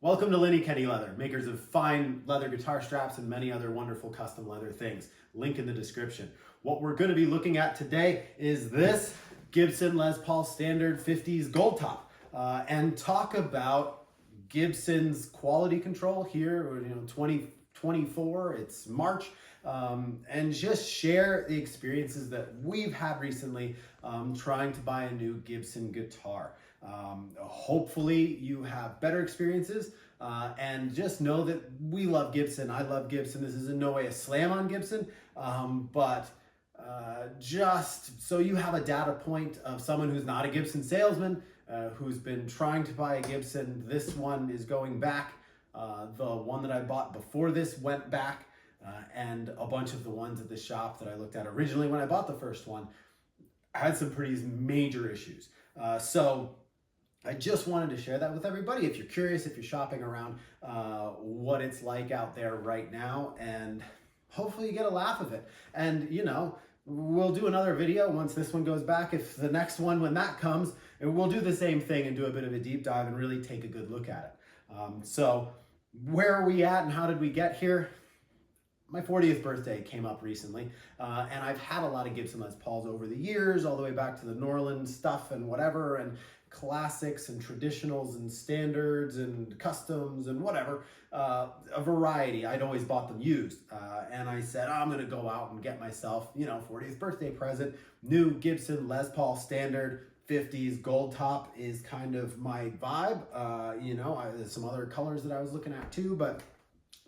Welcome to Linny Leather, makers of fine leather guitar straps and many other wonderful custom leather things. Link in the description. What we're going to be looking at today is this Gibson Les Paul Standard 50s Gold Top, and talk about Gibson's quality control here, 2024, it's March, and just share the experiences that we've had recently trying to buy a new Gibson guitar. Hopefully you have better experiences, and just know that we love Gibson. I love Gibson. This is in no way a slam on Gibson, but just so you have a data point of someone who's not a Gibson salesman, who's been trying to buy a Gibson. This one is going back. The one that I bought before this went back, and a bunch of the ones at the shop that I looked at originally when I bought the first one had some pretty major issues. So I just wanted to share that with everybody. If you're curious, if you're shopping around, what it's like out there right now, and hopefully you get a laugh of it. And we'll do another video once this one goes back. If the next one, when that comes, and we'll do the same thing and do a bit of a deep dive and really take a good look at it. So where are we at and how did we get here? My 40th birthday came up recently, and I've had a lot of Gibson Les Pauls over the years, all the way back to the Norland stuff and whatever, and classics and traditionals and standards and customs and whatever, a variety. I'd always bought them used, and I said, I'm gonna go out and get myself, 40th birthday present, new Gibson Les Paul Standard 50s Gold Top is kind of my vibe. There's some other colors that I was looking at too, but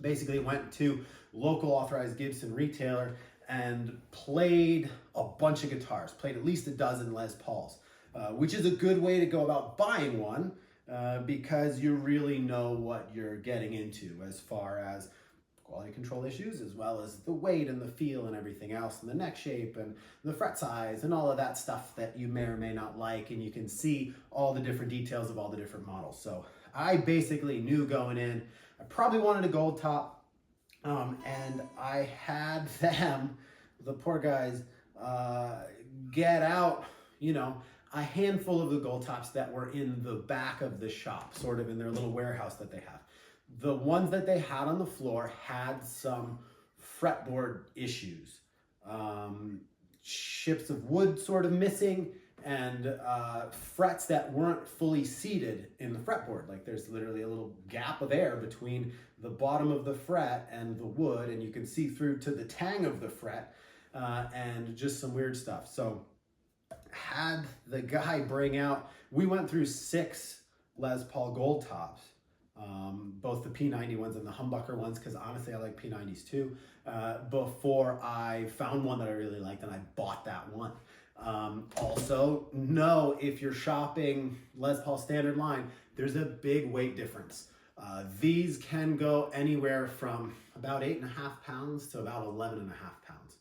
basically went to local authorized Gibson retailer and played a bunch of guitars, played at least a dozen Les Pauls, which is a good way to go about buying one, because you really know what you're getting into as far as quality control issues, as well as the weight and the feel and everything else, and the neck shape and the fret size and all of that stuff that you may or may not like, and you can see all the different details of all the different models. So I basically knew going in, I probably wanted a gold top, and I had them, the poor guys, get out, a handful of the gold tops that were in the back of the shop, sort of in their little warehouse that they have. The ones that they had on the floor had some fretboard issues, chips of wood sort of missing, and frets that weren't fully seated in the fretboard. Like there's literally a little gap of air between the bottom of the fret and the wood, and you can see through to the tang of the fret, and just some weird stuff. So had the guy bring out, we went through 6 Les Paul Gold Tops, both the P90 ones and the humbucker ones, because honestly I like P90s too, before I found one that I really liked and I bought that one. Also, know if you're shopping Les Paul Standard line, there's a big weight difference. These can go anywhere from about 8.5 pounds to about 11.5 pounds.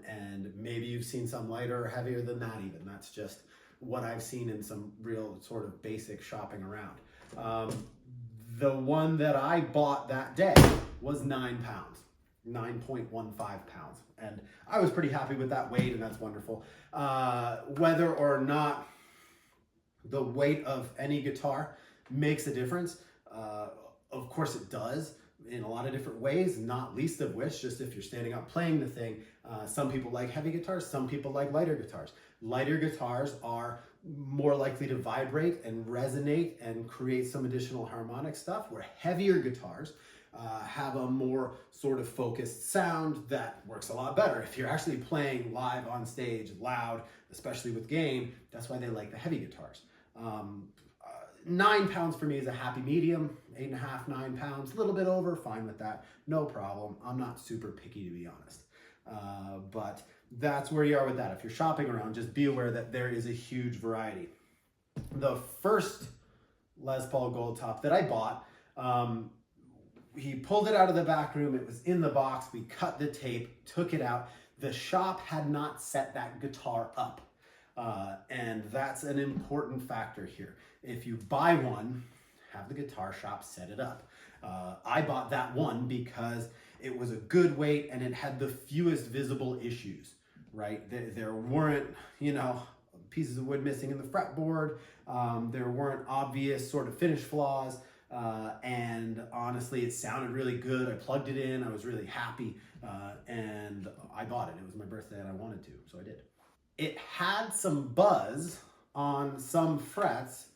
And maybe you've seen some lighter or heavier than that even. That's just what I've seen in some real sort of basic shopping around. The one that I bought that day was 9 pounds, 9.15 pounds. And I was pretty happy with that weight, and that's wonderful. Whether or not the weight of any guitar makes a difference, of course it does in a lot of different ways, not least of which, just if you're standing up playing the thing, some people like heavy guitars, some people like lighter guitars. Lighter guitars are more likely to vibrate and resonate and create some additional harmonic stuff, where heavier guitars have a more sort of focused sound that works a lot better. If you're actually playing live on stage, loud, especially with gain, that's why they like the heavy guitars. 9 pounds for me is a happy medium. 8.5, 9 pounds, a little bit over, fine with that, no problem. I'm not super picky, to be honest. But that's where you are with that. If you're shopping around, just be aware that there is a huge variety. The first Les Paul Gold Top that I bought, he pulled it out of the back room. It was in the box. We cut the tape, took it out. The shop had not set that guitar up. And that's an important factor here. If you buy one, have the guitar shop set it up. I bought that one because it was a good weight and it had the fewest visible issues, right? There weren't, pieces of wood missing in the fretboard. There weren't obvious sort of finish flaws. And honestly, it sounded really good. I plugged it in, I was really happy, and I bought it. It was my birthday and I wanted to, so I did. It had some buzz on some frets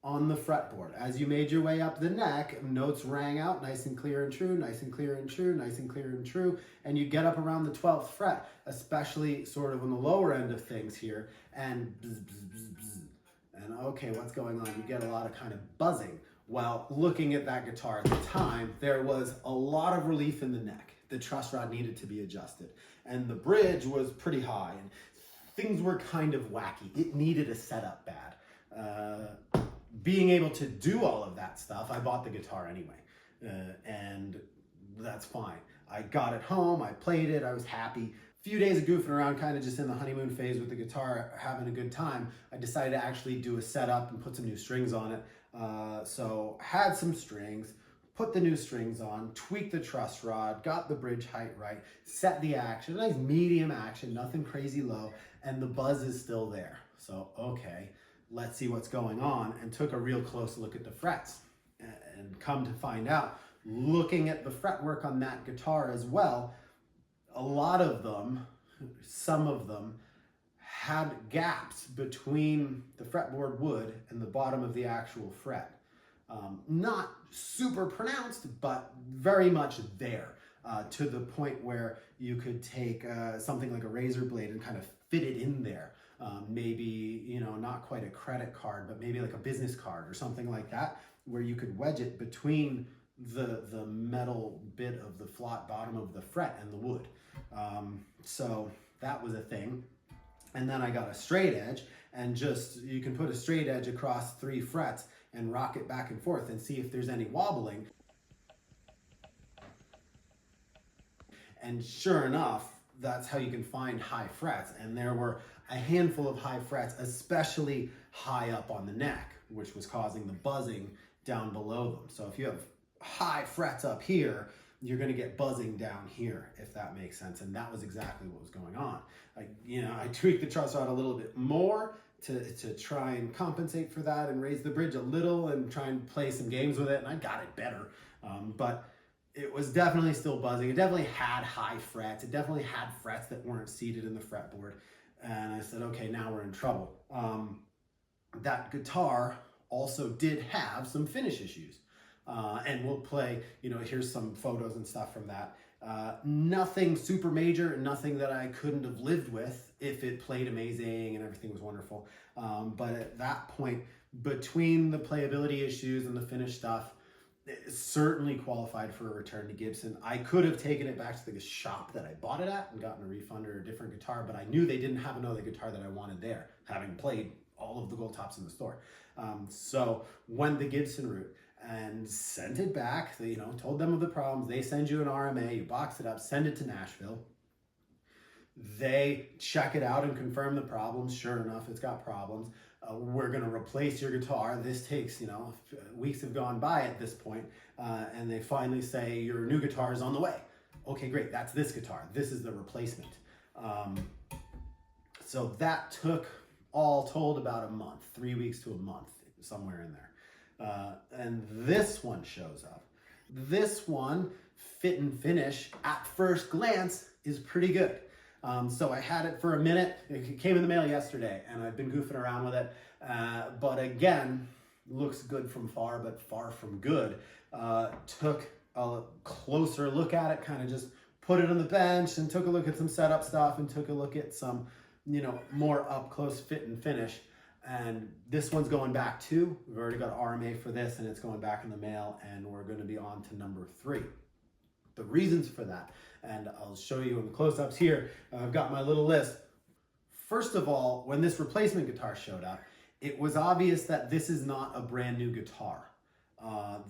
on the fretboard. As you made your way up the neck, notes rang out nice and clear and true, nice and clear and true, nice and clear and true, and you get up around the 12th fret, especially sort of on the lower end of things here, and bzz, bzz, bzz, bzz. And okay, what's going on? You get a lot of kind of buzzing. Well, looking at that guitar at the time, there was a lot of relief in the neck. The truss rod needed to be adjusted, and the bridge was pretty high, and things were kind of wacky. It needed a setup bad. Being able to do all of that stuff, I bought the guitar anyway, and that's fine. I got it home, I played it, I was happy. A few days of goofing around, kind of just in the honeymoon phase with the guitar, having a good time, I decided to actually do a setup and put some new strings on it. So had some strings, put the new strings on, tweaked the truss rod, got the bridge height right, set the action, nice medium action, nothing crazy low, and the buzz is still there. So, okay, let's see what's going on, and took a real close look at the frets. And come to find out, looking at the fretwork on that guitar as well, a lot of them, some of them, had gaps between the fretboard wood and the bottom of the actual fret. Not super pronounced, but very much there, to the point where you could take something like a razor blade and kind of fit it in there. Maybe, you know, not quite a credit card, but maybe like a business card or something like that, where you could wedge it between the metal bit of the flat bottom of the fret and the wood. So that was a thing. And then I got a straight edge, and just, you can put a straight edge across 3 frets and rock it back and forth and see if there's any wobbling. And sure enough, that's how you can find high frets. And there were a handful of high frets, especially high up on the neck, which was causing the buzzing down below them. So if you have high frets up here, you're going to get buzzing down here, if that makes sense. And that was exactly what was going on. I tweaked the truss rod a little bit more to try and compensate for that and raise the bridge a little and try and play some games with it, and I got it better. But it was definitely still buzzing. It definitely had high frets. It definitely had frets that weren't seated in the fretboard. And I said, okay, now we're in trouble. That guitar also did have some finish issues. And we'll play, here's some photos and stuff from that. Nothing super major, nothing that I couldn't have lived with if it played amazing and everything was wonderful. But at that point, between the playability issues and the finish stuff, it certainly qualified for a return to Gibson. I could have taken it back to the shop that I bought it at and gotten a refund or a different guitar, but I knew they didn't have another guitar that I wanted there, having played all of the gold tops in the store. So went the Gibson route and sent it back. They, told them of the problems. They send you an RMA, you box it up, send it to Nashville. They check it out and confirm the problems. Sure enough, it's got problems. We're going to replace your guitar. This takes, weeks have gone by at this point, and they finally say your new guitar is on the way. Okay, great. That's this guitar. This is the replacement. So that took, all told, about a month, 3 weeks to a month, somewhere in there. And this one shows up. This one, fit and finish, at first glance, is pretty good. So I had it for a minute. It came in the mail yesterday, and I've been goofing around with it. But again, looks good from far, but far from good. Took a closer look at it, kind of just put it on the bench and took a look at some setup stuff and took a look at some, more up close fit and finish. And this one's going back too. We've already got RMA for this, and it's going back in the mail, and we're going to be on to number 3. The reasons for that, and I'll show you in the close-ups here. I've got my little list. First of all, when this replacement guitar showed up, it was obvious that this is not a brand new guitar.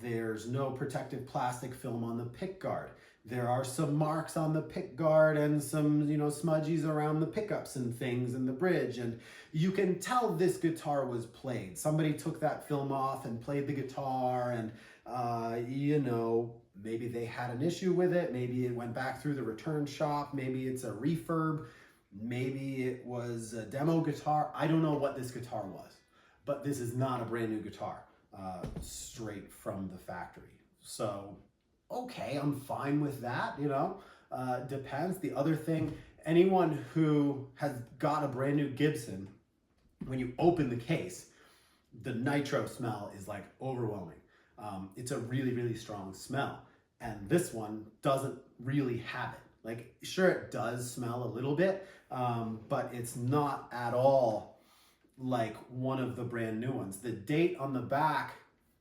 There's no protective plastic film on the pick guard. There are some marks on the pick guard and some, smudgies around the pickups and things and the bridge. And you can tell this guitar was played. Somebody took that film off and played the guitar, and, maybe they had an issue with it. Maybe it went back through the return shop. Maybe it's a refurb. Maybe it was a demo guitar. I don't know what this guitar was, but this is not a brand new guitar, straight from the factory. So, okay, I'm fine with that, you know. Depends. The other thing, anyone who has got a brand new Gibson, when you open the case, the nitro smell is like overwhelming. It's a really, really strong smell. And this one doesn't really have it. Like, sure, it does smell a little bit, but it's not at all like one of the brand new ones. The date on the back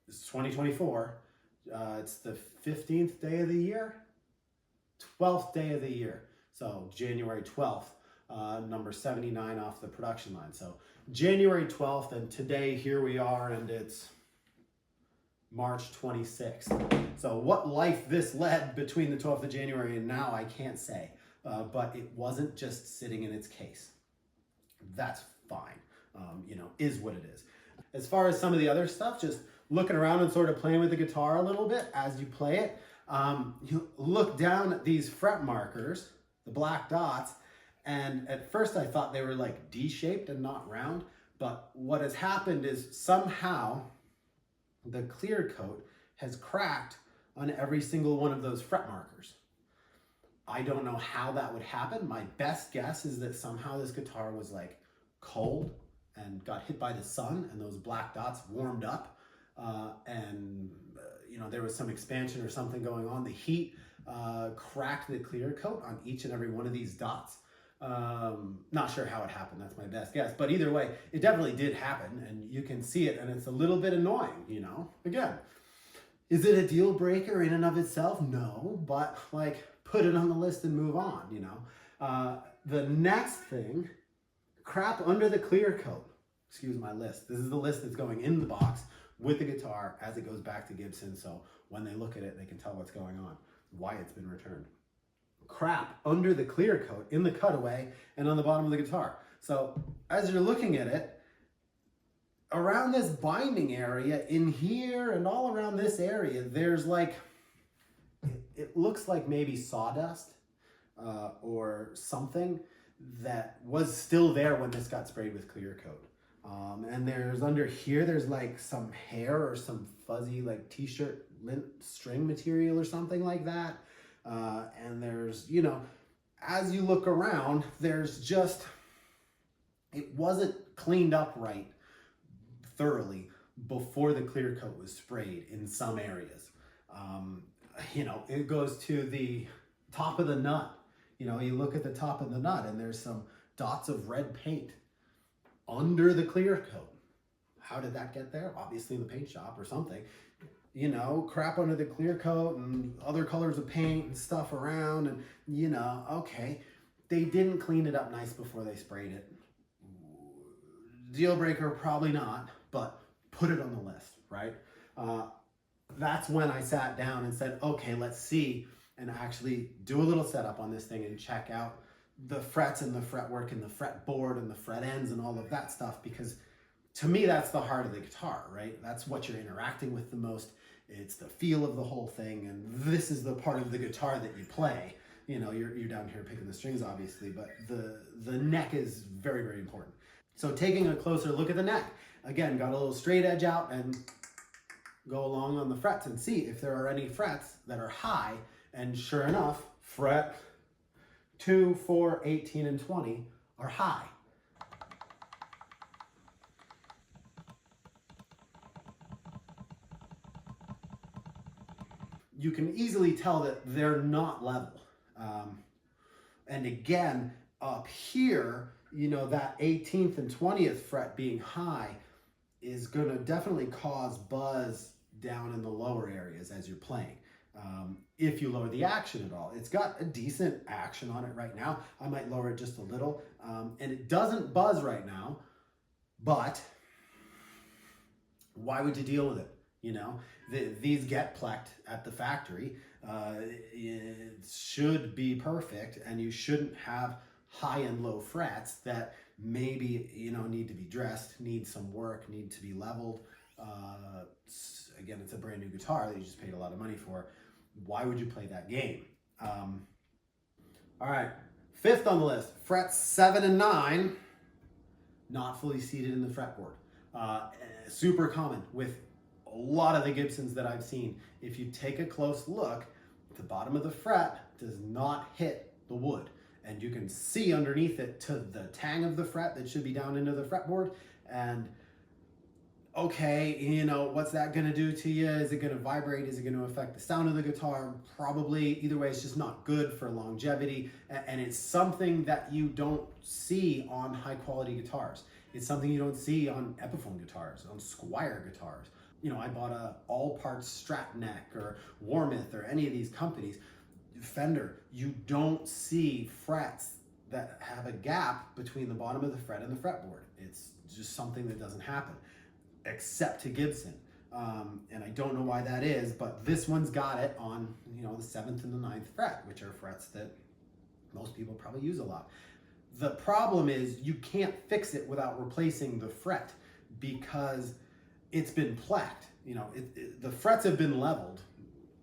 is 2024. It's the 15th day of the year, 12th day of the year. So January 12th, number 79 off the production line. So January 12th, and today here we are, and it's March 26th. So what life this led between the 12th of January and now, I can't say, but it wasn't just sitting in its case. That's fine, you know, is what it is. As far as some of the other stuff, just looking around and sort of playing with the guitar a little bit as you play it, you look down at these fret markers, the black dots, and at first I thought they were like D-shaped and not round, but what has happened is somehow the clear coat has cracked on every single one of those fret markers. I don't know how that would happen. My best guess is that somehow this guitar was like cold and got hit by the sun, and those black dots warmed up, you know, there was some expansion or something going on. The heat cracked the clear coat on each and every one of these dots. Not sure how it happened. That's my best guess. But either way, it definitely did happen, and you can see it, and it's a little bit annoying, you know? Again, is it a deal breaker in and of itself? No, but like, put it on the list and move on, you know? The next thing, crap under the clear coat. Excuse my list. This is the list that's going in the box with the guitar as it goes back to Gibson, so when they look at it, they can tell what's going on, why it's been returned. Crap under the clear coat in the cutaway and on the bottom of the guitar. So as you're looking at it, around this binding area in here and all around this area, there's like, it looks like maybe sawdust or something that was still there when this got sprayed with clear coat. And there's under here, there's like some hair or some fuzzy like t-shirt lint string material or something like that. And there's, you know, as you look around, there's just, it wasn't cleaned up right thoroughly before the clear coat was sprayed in some areas. You know, it goes to the top of the nut. You know, you look at the top of the nut and there's some dots of red paint under the clear coat. How did that get there? Obviously in the paint shop or something. You know, crap under the clear coat and other colors of paint and stuff around, and you know, okay, they didn't clean it up nice before they sprayed it. Deal breaker, probably not, but put it on the list, right? That's when I sat down and said, okay, let's see and actually do a little setup on this thing and check out the frets and the fretwork and the fretboard and the fret ends and all of that stuff, because to me, that's the heart of the guitar, right? That's what you're interacting with the most. It's the feel of the whole thing, and this is the part of the guitar that you play. You know, you're down here picking the strings, obviously, but the neck is very, very important. So taking a closer look at the neck, again, got a little straight edge out and go along on the frets and see if there are any frets that are high, and sure enough, fret 2, 4, 18, and 20 are high. You can easily tell that they're not level. And again, up here, you know, that 18th and 20th fret being high is going to definitely cause buzz down in the lower areas as you're playing. If you lower the action at all. It's got a decent action on it right now. I might lower it just a little. And it doesn't buzz right now, but why would you deal with it? You know, these get plecked at the factory. It should be perfect, and you shouldn't have high and low frets that maybe, you know, need to be dressed, need some work, need to be leveled. Again, it's a brand new guitar that you just paid a lot of money for. Why would you play that game? All right, fifth on the list, frets 7 and 9, not fully seated in the fretboard. Super common with lot of the Gibsons that I've seen, if you take a close look, the bottom of the fret does not hit the wood. And you can see underneath it to the tang of the fret that should be down into the fretboard. And okay, you know, what's that gonna do to you? Is it gonna vibrate? Is it gonna affect the sound of the guitar? Probably. Either way, it's just not good for longevity. And it's something that you don't see on high quality guitars. It's something you don't see on Epiphone guitars, on Squier guitars. You know, I bought a all parts Strat Neck or Warmouth or any of these companies. Fender, you don't see frets that have a gap between the bottom of the fret and the fretboard. It's just something that doesn't happen, except to Gibson. And I don't know why that is, but this one's got it on, you know, the 7th and the 9th fret, which are frets that most people probably use a lot. The problem is you can't fix it without replacing the fret because it's been plaqued. You know, the frets have been leveled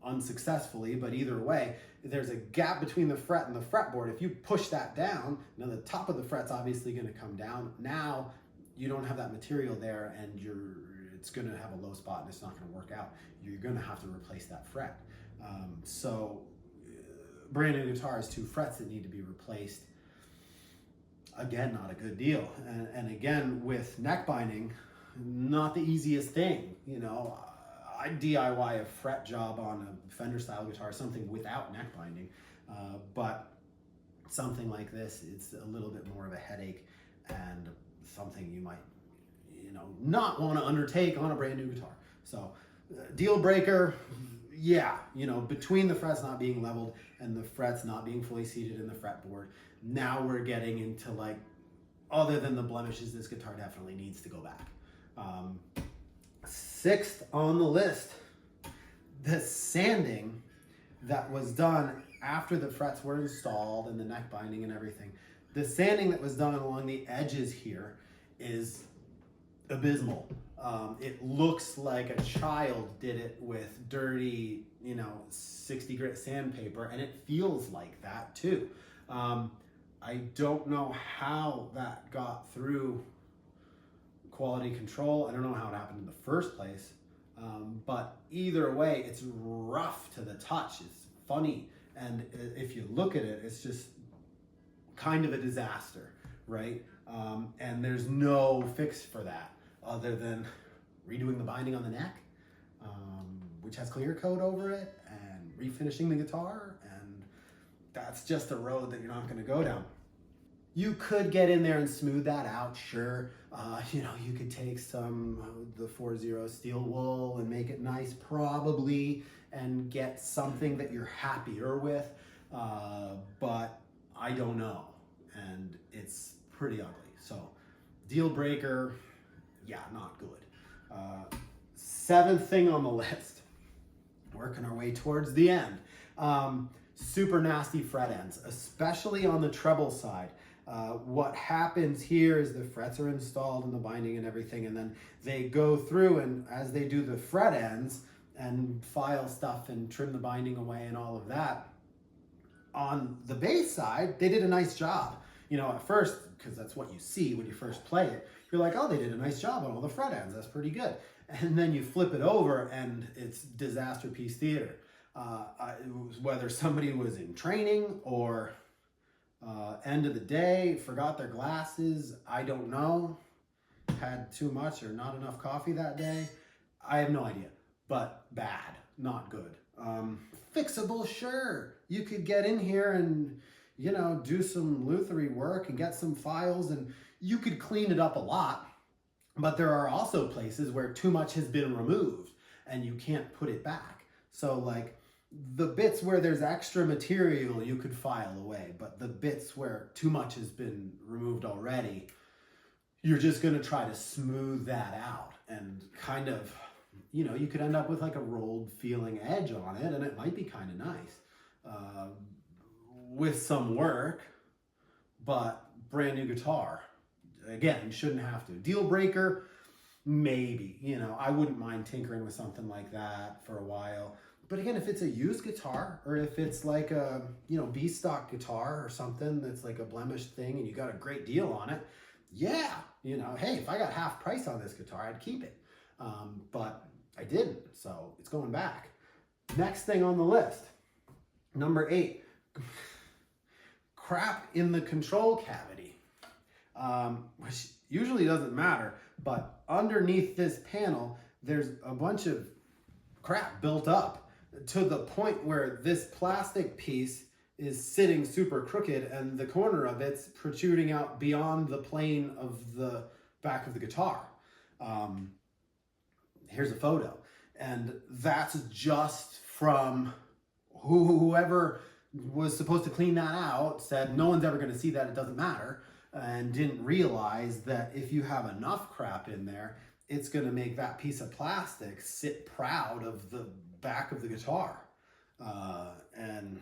unsuccessfully, but either way, there's a gap between the fret and the fretboard. If you push that down, now the top of the fret's obviously going to come down. Now you don't have that material there, and it's going to have a low spot and it's not going to work out. You're going to have to replace that fret. So brand new guitar has 2 frets that need to be replaced. Again, not a good deal. And again, with neck binding, not the easiest thing. You know, I DIY a fret job on a Fender style guitar, something without neck binding, but something like this, it's a little bit more of a headache and something you might, you know, not want to undertake on a brand new guitar. So deal breaker, yeah, you know, between the frets not being leveled and the frets not being fully seated in the fretboard, now we're getting into, like, other than the blemishes, this guitar definitely needs to go back. 6th on the list, the sanding that was done after the frets were installed and the neck binding and everything. The sanding that was done along the edges here is abysmal. It looks like a child did it with dirty, you know, 60 grit sandpaper, and it feels like that too. I don't know how that got through quality control. I don't know how it happened in the first place, but either way, it's rough to the touch. It's funny, and if you look at it, it's just kind of a disaster, right? And there's no fix for that other than redoing the binding on the neck, which has clear coat over it, and refinishing the guitar, and that's just a road that you're not going to go down. You could get in there and smooth that out, sure. You know, you could take some the 4-0 steel wool and make it nice, probably, and get something that you're happier with, but I don't know, and it's pretty ugly. So, deal breaker, yeah, not good. 7th thing on the list, working our way towards the end. Super nasty fret ends, especially on the treble side. What happens here is the frets are installed and the binding and everything, and then they go through, and as they do the fret ends and file stuff and trim the binding away and all of that, on the bass side, they did a nice job. You know, at first, because that's what you see when you first play it, you're like, oh, they did a nice job on all the fret ends. That's pretty good. And then you flip it over and it's disaster piece theater. Whether somebody was in training or end of the day, forgot their glasses, I don't know, had too much or not enough coffee that day, I have no idea, but bad, not good. Fixable, sure, you could get in here and, you know, do some luthery work and get some files, and you could clean it up a lot, but there are also places where too much has been removed and you can't put it back. So, like, the bits where there's extra material you could file away, but the bits where too much has been removed already, you're just going to try to smooth that out, and kind of, you know, you could end up with like a rolled feeling edge on it, and it might be kind of nice with some work, but brand new guitar, again, you shouldn't have to. Deal breaker, maybe, you know, I wouldn't mind tinkering with something like that for a while. But again, if it's a used guitar, or if it's like a, you know, B-stock guitar or something that's like a blemished thing and you got a great deal on it, yeah, you know, hey, if I got half price on this guitar, I'd keep it. But I didn't, so it's going back. Next thing on the list, number 8, crap in the control cavity, which usually doesn't matter, but underneath this panel, there's a bunch of crap built up to the point where this plastic piece is sitting super crooked and the corner of it's protruding out beyond the plane of the back of the guitar. Here's a photo, and that's just from whoever was supposed to clean that out said no one's ever going to see that, it doesn't matter, and didn't realize that if you have enough crap in there, it's going to make that piece of plastic sit proud of the back of the guitar, and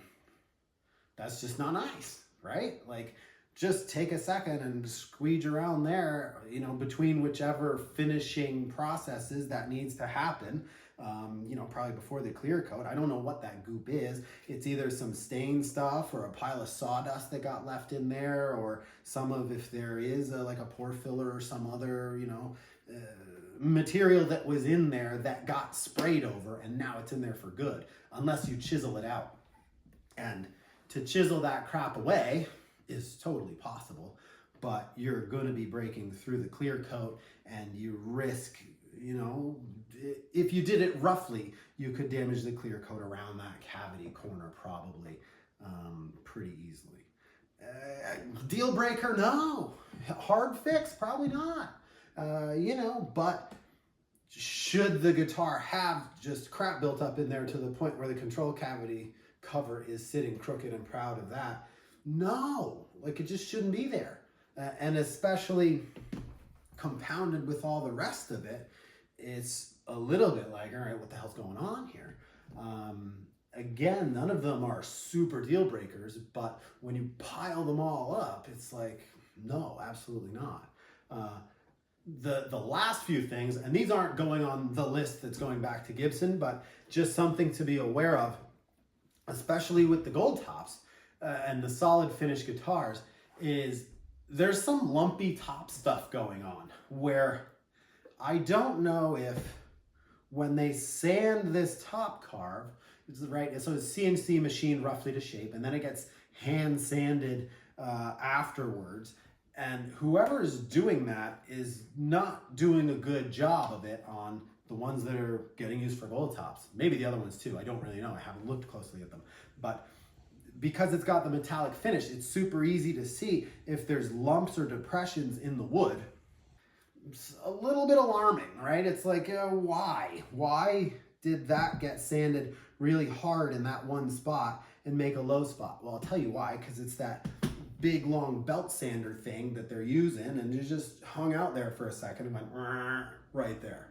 that's just not nice, right? Like, just take a second and squeege around there, you know, between whichever finishing processes that needs to happen, you know, probably before the clear coat. I don't know what that goop is. It's either some stain stuff or a pile of sawdust that got left in there, or some of, if there is like a pore filler or some other, you know, material that was in there that got sprayed over and now it's in there for good, unless you chisel it out. And to chisel that crap away is totally possible, but you're going to be breaking through the clear coat, and you risk, you know, if you did it roughly, you could damage the clear coat around that cavity corner probably pretty easily. Deal breaker? No. Hard fix? Probably not. You know, but should the guitar have just crap built up in there to the point where the control cavity cover is sitting crooked and proud of that? No, like, it just shouldn't be there. And especially compounded with all the rest of it, it's a little bit like, all right, what the hell's going on here? Again, none of them are super deal breakers, but when you pile them all up, it's like, no, absolutely not. The last few things, and these aren't going on the list that's going back to Gibson, but just something to be aware of, especially with the gold tops and the solid finish guitars, is there's some lumpy top stuff going on where I don't know if when they sand this top carve, it's right, so it's CNC machined roughly to shape, and then it gets hand sanded afterwards. And whoever is doing that is not doing a good job of it on the ones that are getting used for gold tops. Maybe the other ones too, I don't really know, I haven't looked closely at them. But because it's got the metallic finish, it's super easy to see if there's lumps or depressions in the wood. It's a little bit alarming, right? It's like, why? Why did that get sanded really hard in that one spot and make a low spot? Well, I'll tell you why, because it's that big long belt sander thing that they're using, and it just hung out there for a second and went right there.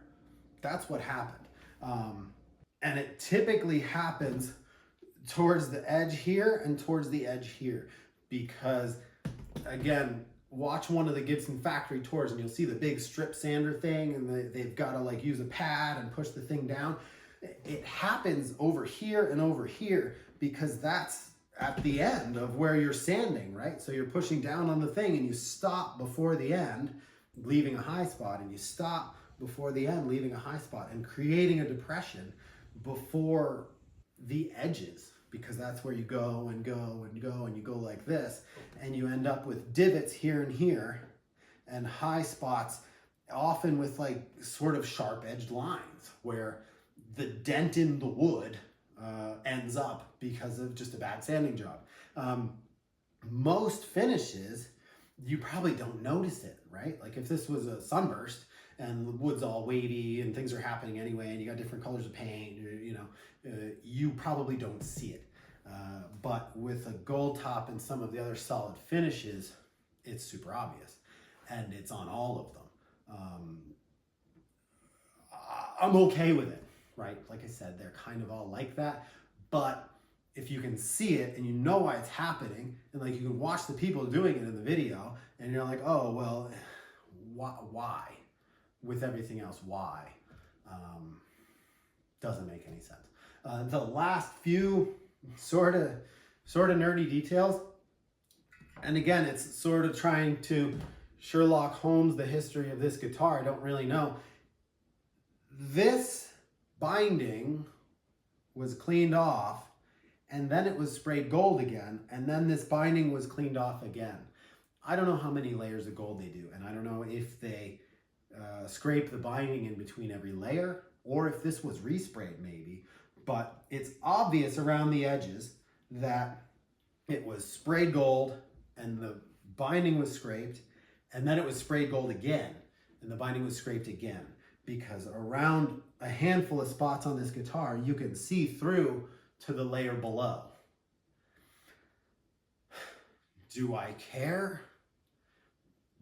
That's what happened. And it typically happens towards the edge here and towards the edge here, because again, watch one of the Gibson factory tours and you'll see the big strip sander thing, and they've got to like use a pad and push the thing down. It happens over here and over here because that's at the end of where you're sanding, right? So you're pushing down on the thing and you stop before the end, leaving a high spot, and you stop before the end, leaving a high spot, and creating a depression before the edges, because that's where you go and go and go, and you go like this, and you end up with divots here and here, and high spots, often with like sort of sharp-edged lines, where the dent in the wood ends up because of just a bad sanding job. Most finishes, you probably don't notice it, right? Like if this was a sunburst and the wood's all wavy and things are happening anyway, and you got different colors of paint, you know, you probably don't see it. But with a gold top and some of the other solid finishes, it's super obvious, and it's on all of them. I'm okay with it, right? Like I said, they're kind of all like that, but if you can see it and you know why it's happening, and like you can watch the people doing it in the video, and you're like, oh, well, why? With everything else, why? Doesn't make any sense. The last few sort of nerdy details, and again, it's sort of trying to Sherlock Holmes the history of this guitar. I don't really know. This binding was cleaned off, and then it was sprayed gold again, and then this binding was cleaned off again. I don't know how many layers of gold they do, and I don't know if they scrape the binding in between every layer, or if this was resprayed maybe, but it's obvious around the edges that it was sprayed gold and the binding was scraped, and then it was sprayed gold again and the binding was scraped again, because around a handful of spots on this guitar you can see through to the layer below. Do I care?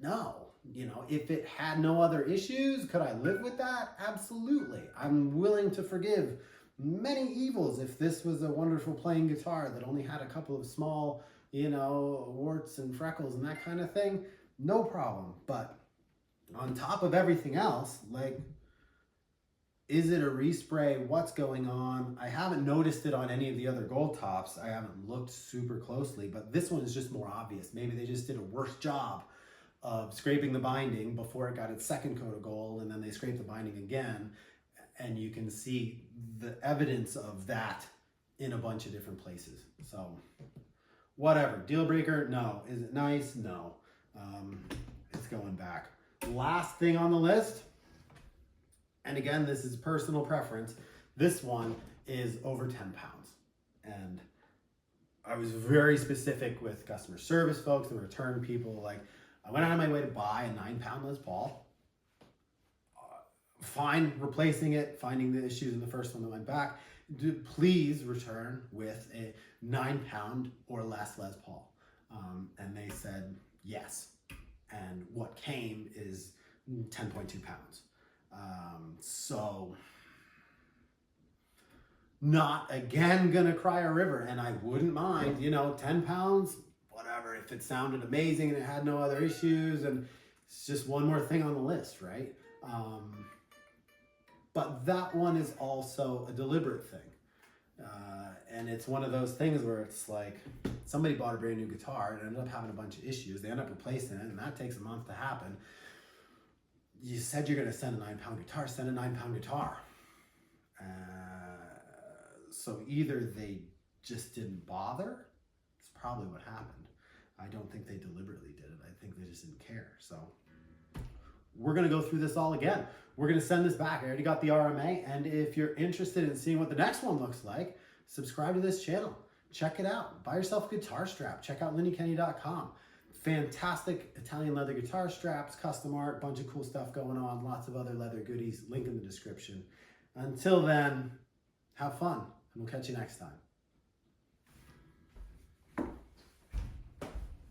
No. You know, if it had no other issues, could I live with that? Absolutely. I'm willing to forgive many evils if this was a wonderful playing guitar that only had a couple of small, you know, warts and freckles and that kind of thing. No problem. But on top of everything else, like, is it a respray? What's going on? I haven't noticed it on any of the other gold tops. I haven't looked super closely, but this one is just more obvious. Maybe they just did a worse job of scraping the binding before it got its second coat of gold, and then they scraped the binding again, and you can see the evidence of that in a bunch of different places. So whatever. Deal breaker? No. Is it nice? No. It's going back. Last thing on the list, and again, this is personal preference, this one is over 10 pounds. And I was very specific with customer service folks and return people. Like, I went out of my way to buy a 9-pound Les Paul. Fine replacing it, finding the issues in the first one that went back. Please return with a 9-pound or less Les Paul. And they said yes. And what came is 10.2 pounds. So not again gonna cry a river, and I wouldn't mind, you know, 10 pounds, whatever, if it sounded amazing and it had no other issues, and it's just one more thing on the list, right? But that one is also a deliberate thing. And it's one of those things where it's like, somebody bought a brand new guitar and ended up having a bunch of issues. They end up replacing it, and that takes a month to happen. You said you're gonna send a 9-pound guitar, send a 9-pound guitar. So either they just didn't bother, it's probably what happened. I don't think they deliberately did it. I think they just didn't care. So we're gonna go through this all again. We're gonna send this back. I already got the RMA, and if you're interested in seeing what the next one looks like, subscribe to this channel. Check it out. Buy yourself a guitar strap. Check out linnykenny.com. Fantastic Italian leather guitar straps, custom art, bunch of cool stuff going on, lots of other leather goodies, link in the description. Until then, have fun, and we'll catch you next time.